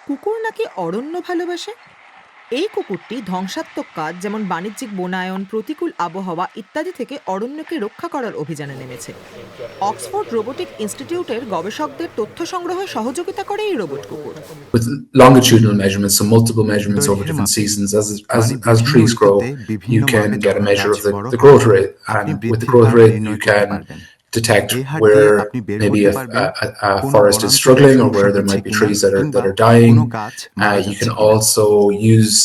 কুকুর নাকি অরণ্য ভালোবাসে। এই কুকুরটি ধ্বংসাত্মক কাজ যেমন বাণিজ্যিক বনায়ন, প্রতিকূল আবহাওয়া ইত্যাদি থেকে অরণ্যকে রক্ষা করার অভিযানে নেমেছে। অক্সফোর্ড রোবোটিক ইনস্টিটিউটের গবেষকদের তথ্য সংগ্রহে সহযোগিতা করে এই রোবট কুকুর। with longitudinal measurements, so multiple measurements over দৈর্ঘ্যের different মাপে seasons. মানে As বিভিন্ন trees grow, ঋতুতে বিভিন্ন you can মাপে get a যখন measure গাছ of বড় the হয় growth rate, আপনি and with the বৃদ্ধির growth হার rate, you নির্ণয় করতে can পারবেন। detect এই হার দিয়ে where আপনি বের maybe করতে a, পারবেন a কোন forest is বনাঞ্চলে struggling, or সমস্যা where there হচ্ছে might be কিনা trees কিংবা that are dying. কোন গাছ মারা You যাচ্ছে can কিনা। also use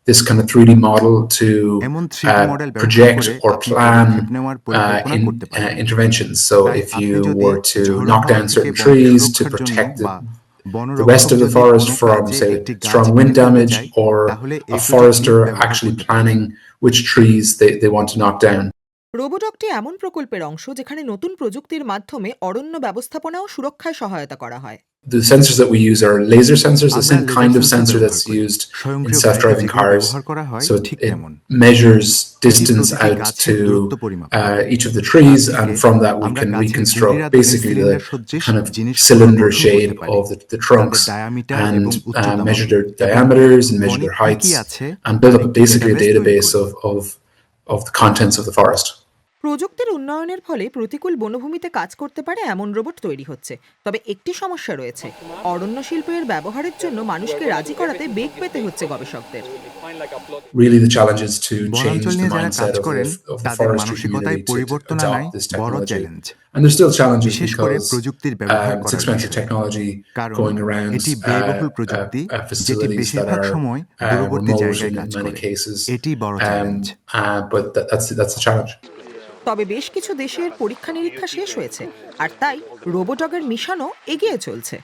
this kind of 3D model to এমন 3D মডেল ব্যবহার project করে or আপনি plan পদক্ষেপ নেওয়ার পরিকল্পনা করতে পারবেন। interventions. So তাই if আপনি you যদি were to ঝোড়ো knock হাওয়া down থেকে certain বন trees to সুরক্ষার জন্য protect বা the rest বনরক্ষক of the যদি forest কোনো from, কাজে say, একটি গাছ strong wind কেটে ফেলতে damage, চায় or তাহলে a এই প্রযুক্তি forester ব্যবহার actually করতে পারেন। planning which trees they want to knock down. রোবোডগটি এমন প্রকল্পের অংশ যেখানে নতুন প্রযুক্তির মাধ্যমে অরণ্য ব্যবস্থাপনা ও সুরক্ষায় সহায়তা করা হয়। The sensors that we use are laser sensors, the আমরা same laser kind of sensor sensor ব্যবহার that's করি used in স্বয়ংক্রিয় গাড়িতে self-driving যেগুলো cars. ব্যবহার করা হয় So ঠিক it তেমন। measures এটি distance প্রতিটি out গাছের দূরত্ব to পরিমাপ করে। each of the তার trees, থেকে and from that we আমরা can গাছের reconstruct গুঁড়িরা ধরে basically সিলিন্ডার সদৃশ kind of জিনিসপত্র cylinder গঠন করতে shape পারি of the তাদের trunks, ডায়ামিটার and এবং উচ্চতা measure মাপি their এবং diameters and measure বনে their কি heights, কি আছে and build তার up একটি basically a ডেটাবেস তৈরি database করি। of the contents of the forest. প্রযুক্তির উন্নয়নের ফলে প্রতিকূল বনভূমিতে কাজ করতে পারে এমন রোবট তৈরি হচ্ছে। তবে একটি সমস্যা রয়েছে, অরণ্য শিল্পের ব্যবহারের জন্য মানুষকে রাজি করাতে বেগ পেতে হচ্ছে গবেষকদের। Really, the challenge is to change বনাঞ্চল the নিয়ে যারা mindset কাজ করেন of the তাদের forestry মানসিকতায় community to পরিবর্তন আনাই adopt this বড় technology. Challenge, And there's still challenges বিশেষ করে because প্রযুক্তির ব্যবহার it's করার expensive বিষয়ে। technology কারণ going around এটি ব্যয়বহুল প্রযুক্তি যেটি facilities that বেশিরভাগ are সময় দূরবর্তী remote জায়গায় in কাজ many করে। cases. এটি বড় challenge. But that's the challenge. তবে বেশ কিছু দেশের পরীক্ষা নিরীক্ষা শেষ হয়েছে, আর তাই রোবোডগের মিশনও এগিয়ে চলছে।